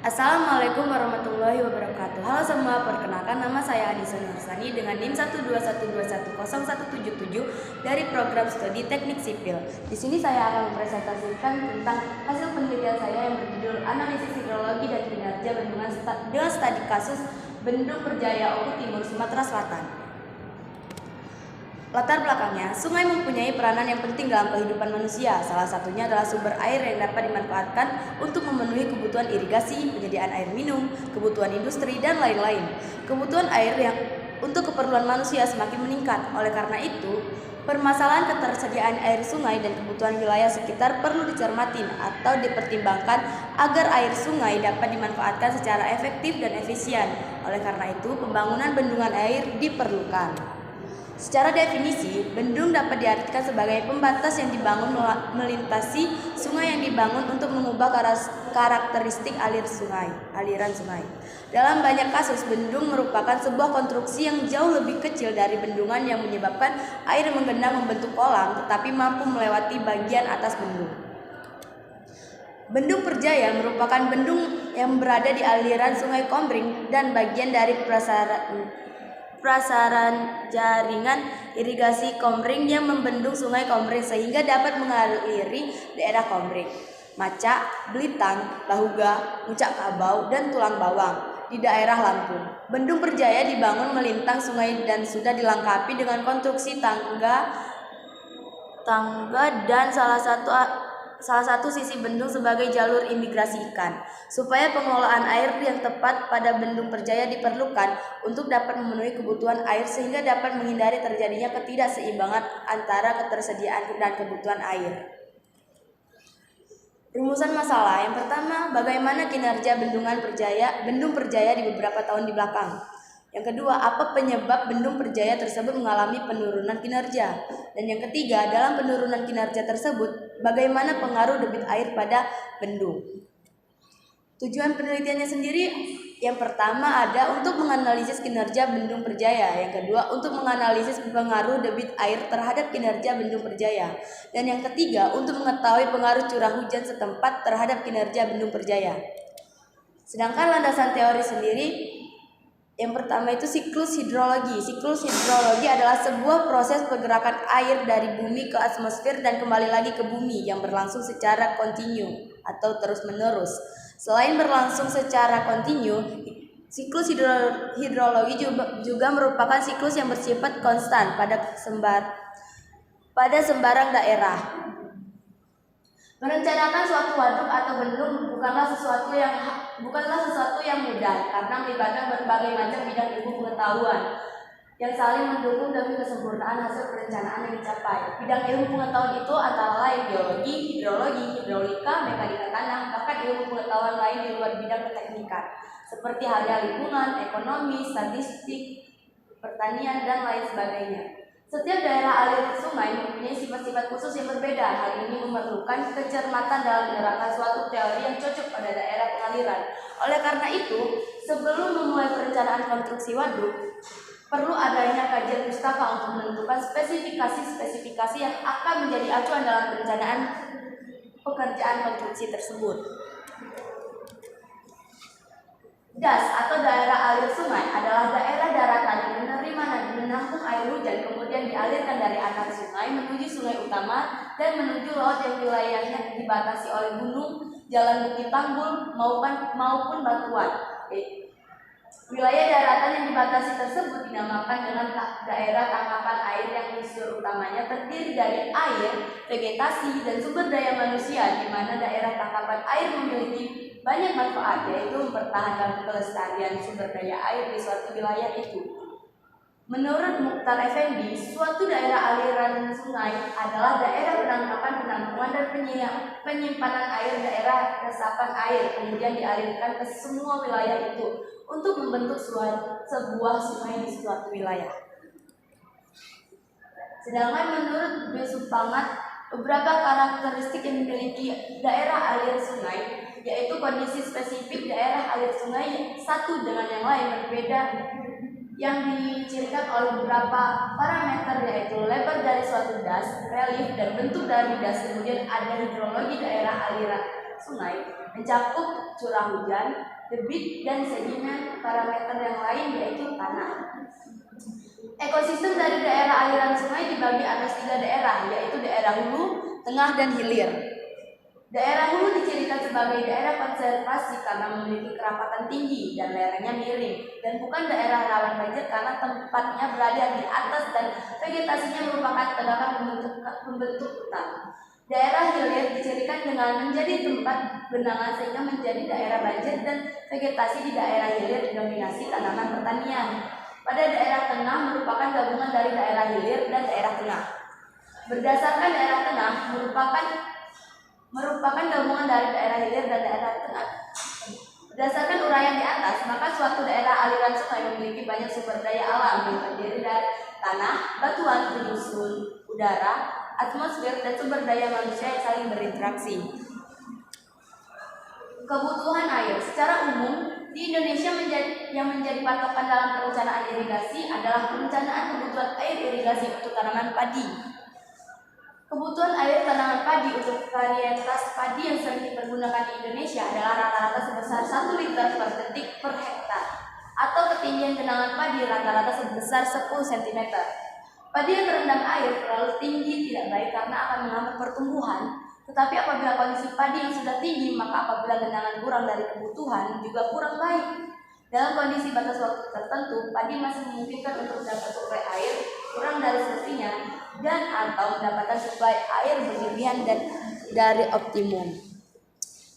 Assalamualaikum warahmatullahi wabarakatuh. Halo semua, perkenalkan nama saya Adisa Nursani dengan NIM 121210177 dari program studi Teknik Sipil. Di sini saya akan mempresentasikan tentang hasil penelitian saya yang berjudul Analisis Hidrologi dan Kinerja Bendungan dengan studi kasus Bendung Perjaya Oku Timur, Sumatera Selatan. Latar belakangnya, sungai mempunyai peranan yang penting dalam kehidupan manusia. Salah satunya adalah sumber air yang dapat dimanfaatkan untuk memenuhi kebutuhan irigasi, penyediaan air minum, kebutuhan industri, dan lain-lain. Kebutuhan air yang untuk keperluan manusia semakin meningkat. Oleh karena itu, permasalahan ketersediaan air sungai dan kebutuhan wilayah sekitar perlu dicermati atau dipertimbangkan agar air sungai dapat dimanfaatkan secara efektif dan efisien. Oleh karena itu, pembangunan bendungan air diperlukan. Secara definisi, bendung dapat diartikan sebagai pembatas yang dibangun melintasi sungai yang dibangun untuk mengubah karakteristik aliran sungai. Dalam banyak kasus, bendung merupakan sebuah konstruksi yang jauh lebih kecil dari bendungan yang menyebabkan air menggenang membentuk kolam, tetapi mampu melewati bagian atas bendung. Bendung Perjaya merupakan bendung yang berada di aliran Sungai Komering dan bagian dari prasaran jaringan irigasi Komering yang membendung Sungai Komering sehingga dapat mengaliri daerah Komering, Macak, Belitang, Lahuga, Mucak Kabau, dan Tulang Bawang di daerah Lampung. Bendung Perjaya dibangun melintang sungai dan sudah dilengkapi dengan konstruksi tangga dan salah satu sisi bendung sebagai jalur imigrasi ikan. Supaya pengelolaan air yang tepat pada Bendung Perjaya diperlukan untuk dapat memenuhi kebutuhan air sehingga dapat menghindari terjadinya ketidakseimbangan antara ketersediaan dan kebutuhan air. Rumusan masalah. Yang pertama, bagaimana kinerja Bendung Perjaya di beberapa tahun di belakang. Yang kedua, apa penyebab Bendung Perjaya tersebut mengalami penurunan kinerja? Dan yang ketiga, dalam penurunan kinerja tersebut, bagaimana pengaruh debit air pada bendung? Tujuan penelitiannya sendiri, yang pertama ada untuk menganalisis kinerja Bendung Perjaya, yang kedua untuk menganalisis pengaruh debit air terhadap kinerja Bendung Perjaya, dan yang ketiga untuk mengetahui pengaruh curah hujan setempat terhadap kinerja Bendung Perjaya. Sedangkan landasan teori sendiri, yang pertama itu siklus hidrologi. Siklus hidrologi adalah sebuah proses pergerakan air dari bumi ke atmosfer dan kembali lagi ke bumi yang berlangsung secara kontinu atau terus-menerus. Selain berlangsung secara kontinu, siklus hidrologi juga merupakan siklus yang bersifat konstan pada sembarang daerah. Merencanakan suatu waduk atau bendung bukanlah sesuatu yang mudah karena melibatkan berbagai macam bidang ilmu pengetahuan yang saling mendukung demi kesempurnaan hasil perencanaan yang dicapai. Bidang ilmu pengetahuan itu antara lain geologi, hidrologi, hidrolika, mekanika tanah, bahkan ilmu pengetahuan lain di luar bidang keteknikan seperti halnya lingkungan, ekonomi, statistik, pertanian, dan lain sebagainya. Setiap daerah aliran sungai mempunyai sifat-sifat khusus yang berbeda. Hal ini memerlukan kecermatan dalam menerapkan suatu teori yang cocok pada daerah pengaliran. Oleh karena itu, sebelum memulai perencanaan konstruksi waduk, perlu adanya kajian pustaka untuk menentukan spesifikasi yang akan menjadi acuan dalam perencanaan pekerjaan konstruksi tersebut. Das atau daerah alir sungai adalah daerah daratan yang menerima dan menampung air hujan kemudian dialirkan dari atas sungai menuju sungai utama dan menuju laut yang wilayahnya dibatasi oleh gunung, jalan bukit tanggul maupun batuan. Wilayah daratan yang dibatasi tersebut dinamakan dengan daerah tangkapan air yang unsur utamanya terdiri dari air, vegetasi, dan sumber daya manusia, di mana daerah tangkapan air memiliki banyak manfaat, yaitu mempertahankan kelestarian sumber daya air di suatu wilayah itu. Menurut Mukhtar Effendi, suatu daerah aliran sungai adalah daerah penampungan dan penyimpanan air daerah resapan air, kemudian dialirkan ke semua wilayah itu untuk membentuk sebuah sungai di suatu wilayah. Sedangkan menurut Yusuf Pangat, beberapa karakteristik yang dimiliki daerah alir sungai, yaitu kondisi spesifik daerah alir sungai satu dengan yang lain berbeda, yang dicirikan oleh beberapa parameter, yaitu lebar dari suatu das, relief, dan bentuk dari das. Kemudian ada hidrologi daerah aliran sungai, mencakup curah hujan, debit, dan sedimen parameter yang lain yaitu tanah. Ekosistem dari daerah aliran sungai dibagi atas 3 daerah, yaitu daerah hulu, tengah, dan hilir. Daerah hulu dicirikan sebagai daerah konservasi karena memiliki kerapatan tinggi dan lerengnya miring, dan bukan daerah rawan banjir karena tempatnya berada di atas dan vegetasinya merupakan tegakan pembentuk hutan. Daerah hilir dicirikan dengan menjadi tempat genangan sehingga menjadi daerah banjir, dan vegetasi di daerah hilir didominasi tanaman pertanian. Pada daerah tengah merupakan gabungan dari daerah hilir dan daerah tengah. Berdasarkan daerah tengah merupakan gabungan dari daerah hilir dan daerah tengah. Berdasarkan uraian di atas, maka suatu daerah aliran sungai memiliki banyak sumber daya alam yang terdiri dari tanah, batuan, penyusun, udara, atmosfer, dan sumber daya manusia yang saling berinteraksi. Kebutuhan air secara umum di Indonesia yang menjadi patokan dalam perencanaan irigasi adalah perencanaan kebutuhan air irigasi untuk tanaman padi. Kebutuhan air tanaman padi untuk varietas padi yang sering dipergunakan di Indonesia adalah rata-rata sebesar 1 liter per detik per hektar, atau ketinggian genangan padi rata-rata sebesar 10 cm. Padi yang terendam air terlalu tinggi tidak baik karena akan menghambat pertumbuhan, tetapi apabila kondisi padi yang sudah tinggi, maka apabila genangan kurang dari kebutuhan juga kurang baik. Dalam kondisi batas waktu tertentu, padi masih memungkinkan untuk mendapat suplai air kurang dari semestinya dan atau mendapatkan suplai air berlebihan dan dari optimum.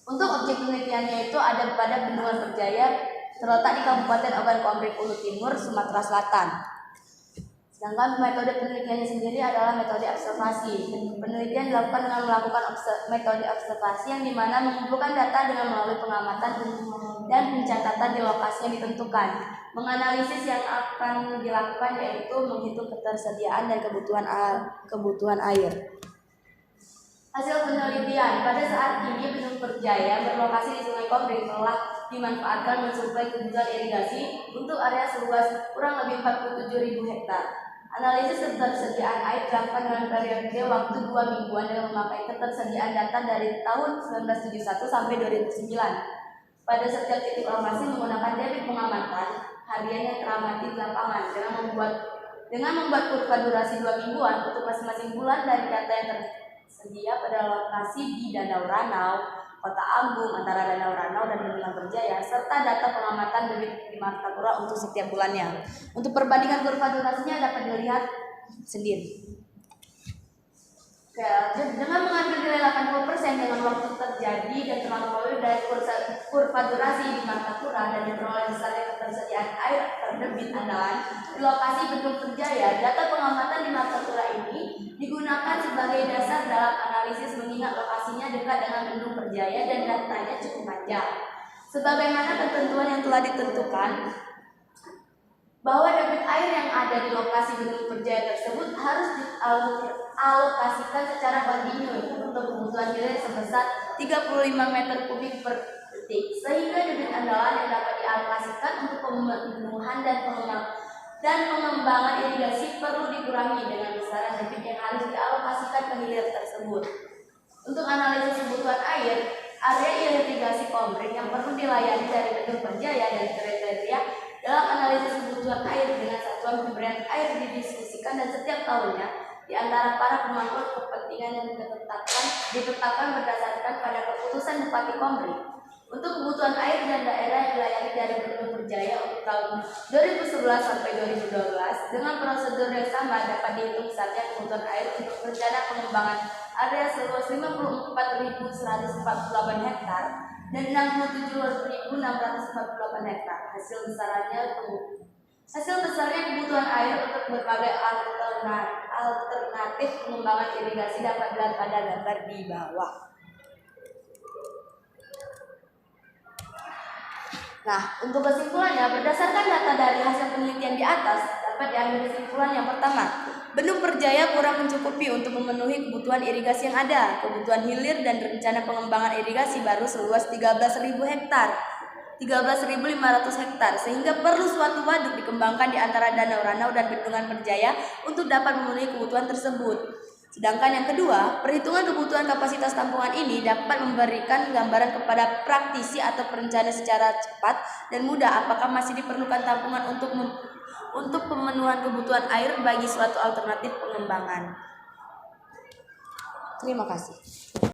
Untuk objek penelitiannya itu ada pada Bendungan Berjaya, terletak di Kabupaten Ogan Komering Ulu Timur, Sumatera Selatan. Sedangkan metode penelitiannya sendiri adalah metode observasi. Penelitian dilakukan dengan melakukan metode observasi yang dimana mengumpulkan data dengan melalui pengamatan dan pencatatan di lokasi yang ditentukan. Menganalisis yang akan dilakukan yaitu menghitung ketersediaan dan kebutuhan air. Hasil penelitian, pada saat ini Bendung Berjaya berlokasi di Sungai Komering telah dimanfaatkan mensuplai kebutuhan irigasi untuk area seluas kurang lebih 47.000 hektar. Analisis ketersediaan air dilakukan dengan periode waktu 2 mingguan dengan memakai ketersediaan data dari tahun 1971 sampai 2009. Pada setiap titik lokasi menggunakan debit pengamatan harian yang teramati di lapangan dengan membuat kurva durasi 2 mingguan untuk masing-masing bulan dari data yang tersedia pada lokasi di Danau Ranau, Kota Agung, antara Danau Ranau dan Bendungan Berjaya, serta data pengamatan debit di Martapura untuk setiap bulannya. Untuk perbandingan kurva durasinya dapat dilihat sendiri. Dengan mengambil nilai 80% dengan waktu terjadi dan terlampaui dari kurva durasi di Martapura dan diperoleh besarnya ketersediaan air terdebit andalan di lokasi Bendung Berjaya, data pengamatan di Martapura ini digunakan sebagai dasar dalam analisis mengingat lokasinya dekat dengan Bendung Berjaya dan datanya cukup panjang. Sebagaimana ketentuan yang telah ditentukan bahwa debit air yang ada di lokasi Bendung Berjaya tersebut harus dialokasikan secara kontinu untuk kebutuhan hilir sebesar 35 meter kubik per detik, sehingga debit andalan yang dapat dialokasikan untuk pemenuhan dan pengembangan irigasi perlu dikurangi dengan besaran debit yang harus dialokasikan ke hilir tersebut. Untuk analisis kebutuhan air, area irigasi Komering yang perlu dilayani dari Bendung Berjaya dan kriteria dalam analisis kebutuhan air dengan satuan pemberian air didiskusikan dan setiap tahunnya di antara para pemangku kepentingan yang ditetapkan berdasarkan pada keputusan Bupati Komering. Untuk kebutuhan air dan daerah yang dilayani dari Bendung Berjaya untuk tahun 2011 sampai 2012 dengan prosedur yang sama dapat dihitung besarnya kebutuhan air untuk rencana pengembangan area seluas 54.148 hektar dan 67.648 hektar. Hasil besarnya kebutuhan air untuk berbagai alternatif pengembangan irigasi dapat dilihat pada gambar di bawah. Nah, untuk kesimpulannya, berdasarkan data dari hasil penelitian di atas, dapat diambil kesimpulan yang pertama, Bendung Berjaya kurang mencukupi untuk memenuhi kebutuhan irigasi yang ada. Kebutuhan hilir dan rencana pengembangan irigasi baru seluas 13.500 hektar, sehingga perlu suatu waduk dikembangkan di antara Danau Ranau dan Bendungan Berjaya untuk dapat memenuhi kebutuhan tersebut. Sedangkan yang kedua, perhitungan kebutuhan kapasitas tampungan ini dapat memberikan gambaran kepada praktisi atau perencana secara cepat dan mudah apakah masih diperlukan tampungan untuk pemenuhan kebutuhan air bagi suatu alternatif pengembangan. Terima kasih.